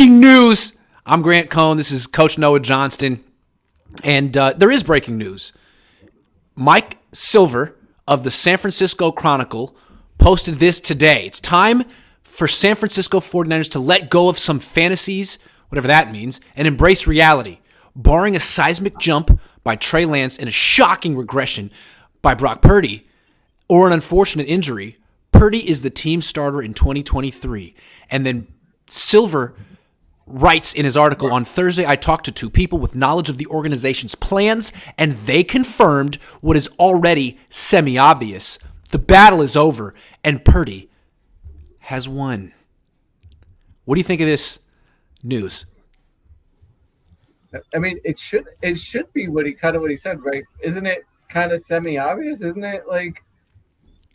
breaking news. I'm Grant Cohn. This is Coach Noah Johnston. And there is breaking news. Mike Silver of the San Francisco Chronicle posted this today. It's time for San Francisco 49ers to let go of some fantasies, whatever that means, and embrace reality. Barring a seismic jump by Trey Lance and a shocking regression by Brock Purdy, or an unfortunate injury, Purdy is the team starter in 2023. And then Silver writes in his article, on Thursday, I talked to two people with knowledge of the organization's plans, and they confirmed what is already semi-obvious. The battle is over, and Purdy has won. What do you think of this news? I mean, it should be what he said, right? Isn't it kind of semi-obvious? Isn't it like,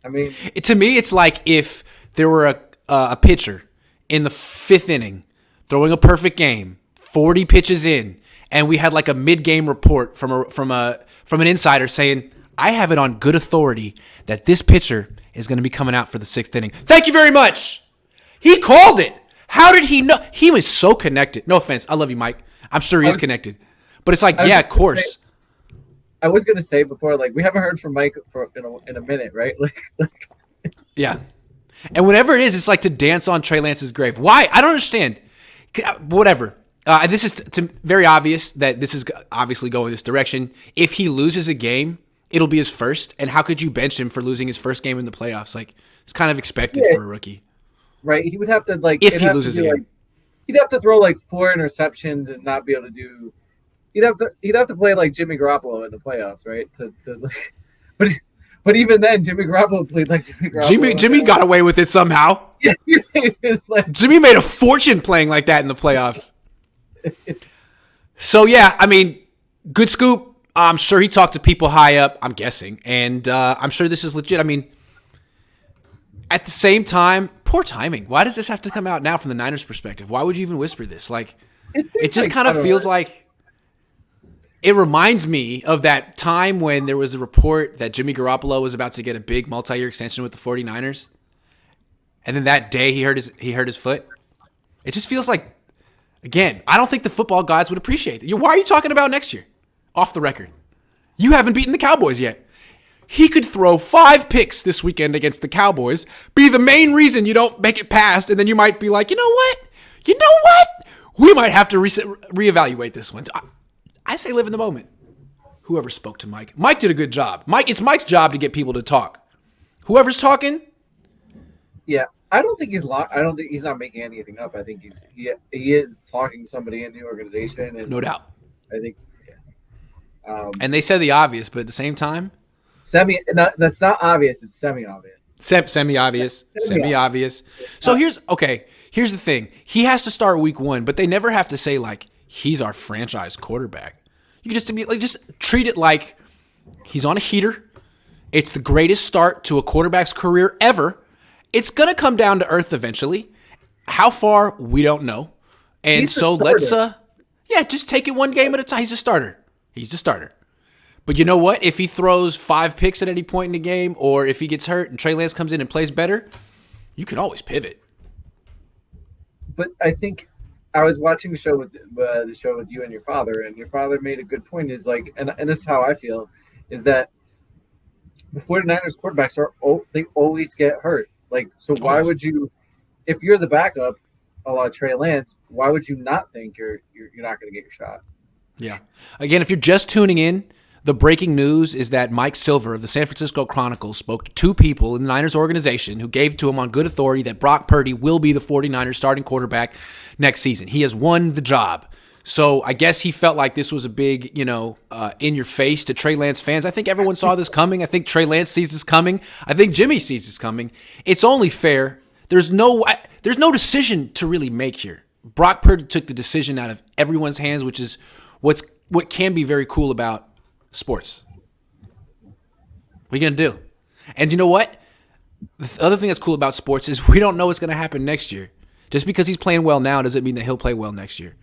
I mean, to me, it's like if there were a pitcher in the fifth inning throwing a perfect game, 40 pitches in, and we had like a mid-game report from an insider saying, I have it on good authority that this pitcher is going to be coming out for the sixth inning. Thank you very much. He called it. How did he know? He was so connected. No offense. I love you, Mike. I'm sure he's connected. But it's like, yeah, of course. I was going to say before, like, we haven't heard from Mike in a minute, right? Like, yeah. And whatever it is, it's like to dance on Trey Lance's grave. Why? I don't understand. Whatever. This is very obvious that this is obviously going this direction. If he loses a game, it'll be his first. And how could you bench him for losing his first game in the playoffs? Like, it's kind of expected for a rookie. Right. He would have to, like, if he loses a game. He'd have to throw like 4 interceptions and not be able to do. He'd have to play like Jimmy Garoppolo in the playoffs, right? But even then, Jimmy Garoppolo played like Jimmy Garoppolo. Jimmy got away with it somehow. Yeah, Jimmy made a fortune playing like that in the playoffs. So yeah, I mean, good scoop. I'm sure he talked to people high up. I'm guessing, and I'm sure this is legit. I mean, at the same time, poor timing. Why does this have to come out now from the Niners' perspective? Why would you even whisper this? Like, it just kind of feels like it reminds me of that time when there was a report that Jimmy Garoppolo was about to get a big multi-year extension with the 49ers. And then that day he hurt his foot. It just feels like, again, I don't think the football gods would appreciate it. Why are you talking about next year? Off the record. You haven't beaten the Cowboys yet. He could throw 5 picks this weekend against the Cowboys, be the main reason you don't make it past, and then you might be like, you know what? We might have to reevaluate this one. I say live in the moment. Whoever spoke to Mike. Mike did a good job. It's Mike's job to get people to talk. Whoever's talking. Yeah, I don't think he's not making anything up. I think he is talking to somebody in the organization. And no doubt. I think. Yeah. And they said the obvious, but at the same time. That's not obvious. It's semi-obvious. Semi-obvious. So here's the thing. He has to start week 1, but they never have to say like he's our franchise quarterback. You can just treat it like he's on a heater. It's the greatest start to a quarterback's career ever. It's gonna come down to earth eventually. How far, we don't know. And so let's just take it one game at a time. He's a starter. But you know what? If he throws 5 picks at any point in the game, or if he gets hurt and Trey Lance comes in and plays better, you can always pivot. But I think I was watching the show with you and your father made a good point. Is like, and this is how I feel, is that the 49ers quarterbacks they always get hurt. Like, so why would you, if you're the backup, a la Trey Lance, why would you not think you're not going to get your shot? Yeah. Again, if you're just tuning in, the breaking news is that Mike Silver of the San Francisco Chronicle spoke to 2 people in the Niners organization who gave to him on good authority that Brock Purdy will be the 49ers starting quarterback next season. He has won the job. So I guess he felt like this was a big, in your face to Trey Lance fans. I think everyone saw this coming. I think Trey Lance sees this coming. I think Jimmy sees this coming. It's only fair. There's no decision to really make here. Brock Purdy took the decision out of everyone's hands, which is what can be very cool about sports. What are you going to do? And you know what? The other thing that's cool about sports is we don't know what's going to happen next year. Just because he's playing well now doesn't mean that he'll play well next year.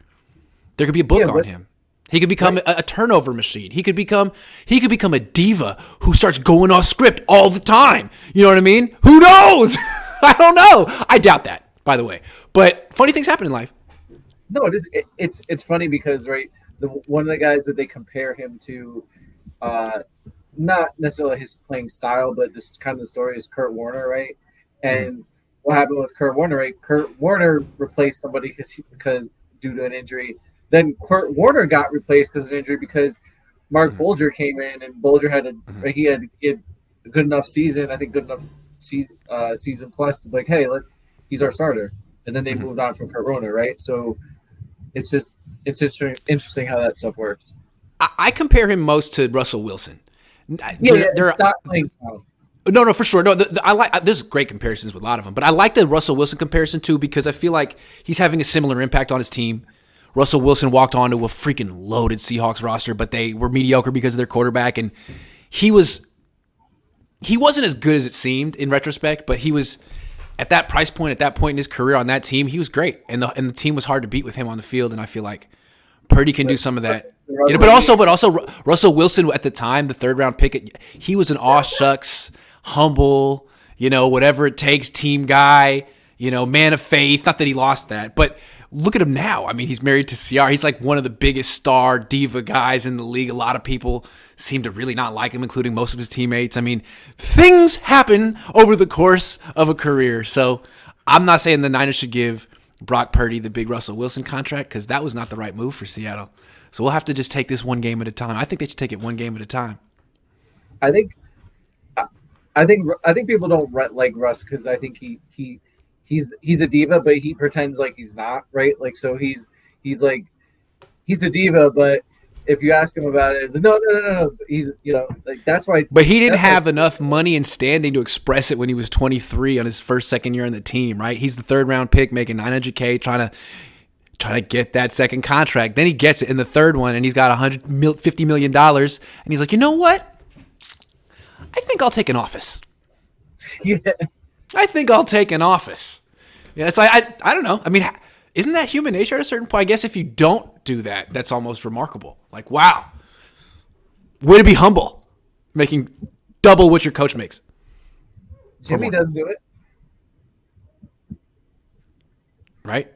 There could be a book on him. He could become a turnover machine. He could become a diva who starts going off script all the time. You know what I mean? Who knows? I don't know. I doubt that, by the way. But funny things happen in life. No, it is. It's funny because right, one of the guys that they compare him to, uh, not necessarily his playing style, but this kind of the story is Kurt Warner, right? Mhm. And what happened with Kurt Warner, right? Kurt Warner replaced somebody because due to an injury. Then Kurt Warner got replaced because of an injury because Mark Mhm. Bulger came in and Bulger had Mhm. he had a good enough season, I think good enough season plus to be like, hey, he's our starter. And then they Mhm. moved on from Kurt Warner, right? So it's just interesting how that stuff works. I compare him most to Russell Wilson. Yeah, yeah, There, it's not playing style. no, for sure. No, I like. There's great comparisons with a lot of them, but I like the Russell Wilson comparison too because I feel like he's having a similar impact on his team. Russell Wilson walked onto a freaking loaded Seahawks roster, but they were mediocre because of their quarterback, and he was he wasn't as good as it seemed in retrospect, but he was at that price point, at that point in his career on that team, he was great, and the team was hard to beat with him on the field, and I feel like Purdy can do But some of that. You know, Russell, but also Russell Wilson at the time, the third round pick, he was an aw shucks, humble, whatever it takes team guy, man of faith. Not that he lost that, but look at him now. I mean, he's married to Ciara. He's like one of the biggest star diva guys in the league. A lot of people seem to really not like him, including most of his teammates. I mean, things happen over the course of a career. So I'm not saying the Niners should give Brock Purdy the big Russell Wilson contract because that was not the right move for Seattle. So we'll have to just take this one game at a time. I think they should take it one game at a time. I think I think people don't like Russ because I think he's a diva, but he pretends like he's not, right? Like so he's like he's a diva, but if you ask him about it, it's like, no. He's like But he didn't that's why have enough money and standing to express it when he was 23 on his second year on the team, right? He's the third round pick making 900K trying to get that second contract. Then he gets it in the third one and he's got $150 million. And he's like, you know what? I think I'll take an office. yeah. I think I'll take an office. Yeah, it's like, I don't know. I mean, isn't that human nature at a certain point? I guess if you don't do that, that's almost remarkable. Like, wow, way to be humble, making double what your coach makes or Jimmy more, does do it. right?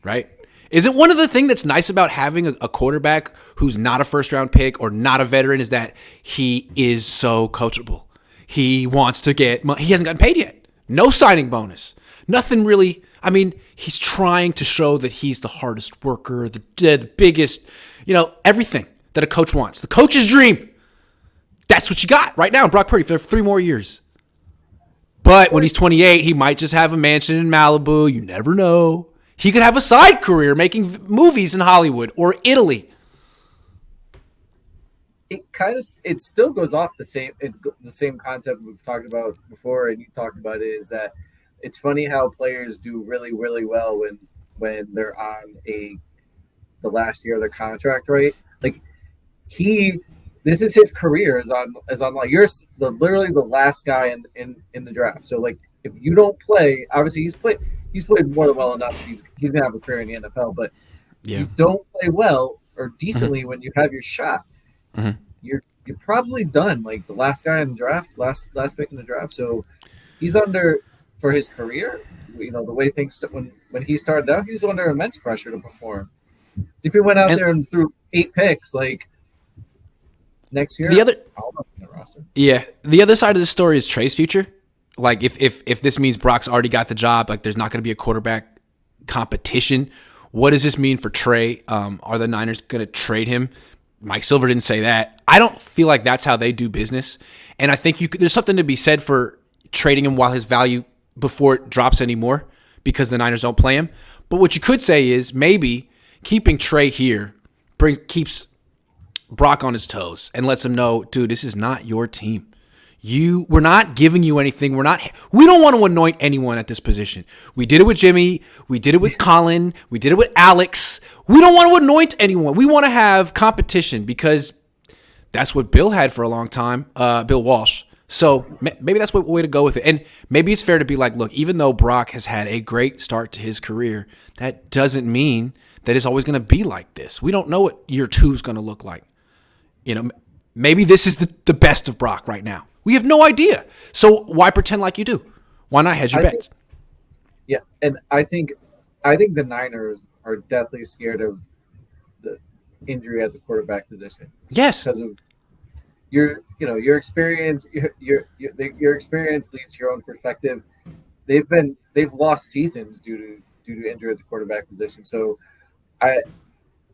Right? Isn't one of the things that's nice about having a quarterback who's not a first round pick or not a veteran is that he is so coachable. He wants to get money. He hasn't gotten paid yet. No signing bonus. Nothing really. I mean, he's trying to show that he's the hardest worker, the biggest, everything that a coach wants. The coach's dream. That's what you got right now in Brock Purdy for 3 more years. But when he's 28, he might just have a mansion in Malibu. You never know. He could have a side career making movies in Hollywood or Italy. It still goes off the same concept we've talked about before, and you talked about it is that it's funny how players do really well when they're on the last year of their contract, right? Like he this is his career is on like you're literally the last guy in the draft. So like if you don't play, obviously he's played more than well enough. He's gonna have a career in the NFL, but if Yeah. you don't play well or Mm-hmm. decently when you have your shot, Mm-hmm. you're probably done. Like the last guy in the draft, last pick in the draft. So he's under for his career. The way things when he started out, he was under immense pressure to perform. If he went out And there and threw 8 picks, like next the year, other, I'll not be in the roster. yeah, the other side of the story is Trey's future. Like if this means Brock's already got the job, like there's not going to be a quarterback competition. What does this mean for Trey? Are the Niners going to trade him? Mike Silver didn't say that. I don't feel like that's how they do business. And I think there's something to be said for trading him while his value before it drops anymore because the Niners don't play him. But what you could say is maybe keeping Trey here keeps Brock on his toes and lets him know, dude, this is not your team. We're not giving you anything. We don't want to anoint anyone at this position. We did it with Jimmy. We did it with Colin. We did it with Alex. We don't want to anoint anyone. We want to have competition because that's what Bill had for a long time, Bill Walsh. So maybe that's what way to go with it. And maybe it's fair to be like, look, even though Brock has had a great start to his career, that doesn't mean that it's always going to be like this. We don't know what year 2 is going to look like. Maybe this is the best of Brock right now. We have no idea. So why pretend like you do? Why not hedge your bets? Yeah, and I think I think the Niners are definitely scared of the injury at the quarterback position. Yes. Because of your experience, your experience leads to your own perspective. They've lost seasons due to injury at the quarterback position. So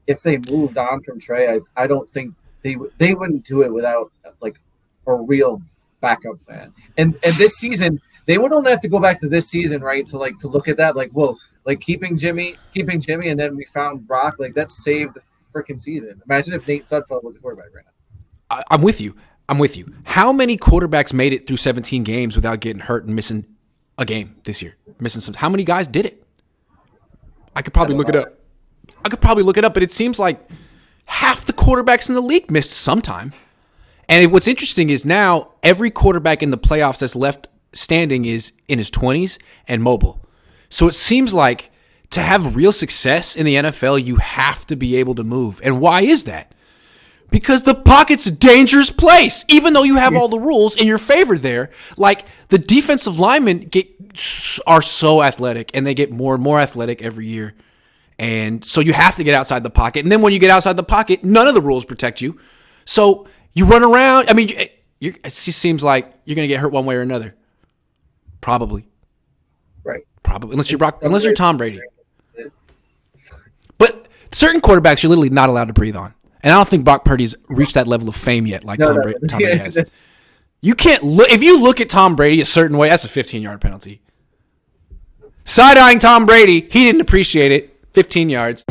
if they moved on from Trey, I don't think they wouldn't do it without like a real backup plan. And this season, they would only have to go back to this season, right? To look at that, like, whoa, like keeping Jimmy, and then we found Brock, like that saved the freaking season. Imagine if Nate Sudfeld was the quarterback right now. I'm with you. How many quarterbacks made it through 17 games without getting hurt and missing a game this year? How many guys did it? I could probably look it up. But it seems like half the quarterbacks in the league missed sometime. And what's interesting is now every quarterback in the playoffs that's left standing is in his 20s and mobile. So it seems like to have real success in the NFL, you have to be able to move. And why is that? Because the pocket's a dangerous place, even though you have all the rules in your favor there. Like the defensive linemen are so athletic, and they get more and more athletic every year. And so you have to get outside the pocket. And then when you get outside the pocket, none of the rules protect you. So you run around. I mean, it just seems like you're going to get hurt one way or another. Probably. Right. Probably. Unless you're Tom Brady. But certain quarterbacks you're literally not allowed to breathe on. And I don't think Brock Purdy's reached that level of fame yet like Tom Brady has. You can't look. If you look at Tom Brady a certain way, that's a 15-yard penalty. Side-eyeing Tom Brady, he didn't appreciate it. 15 yards.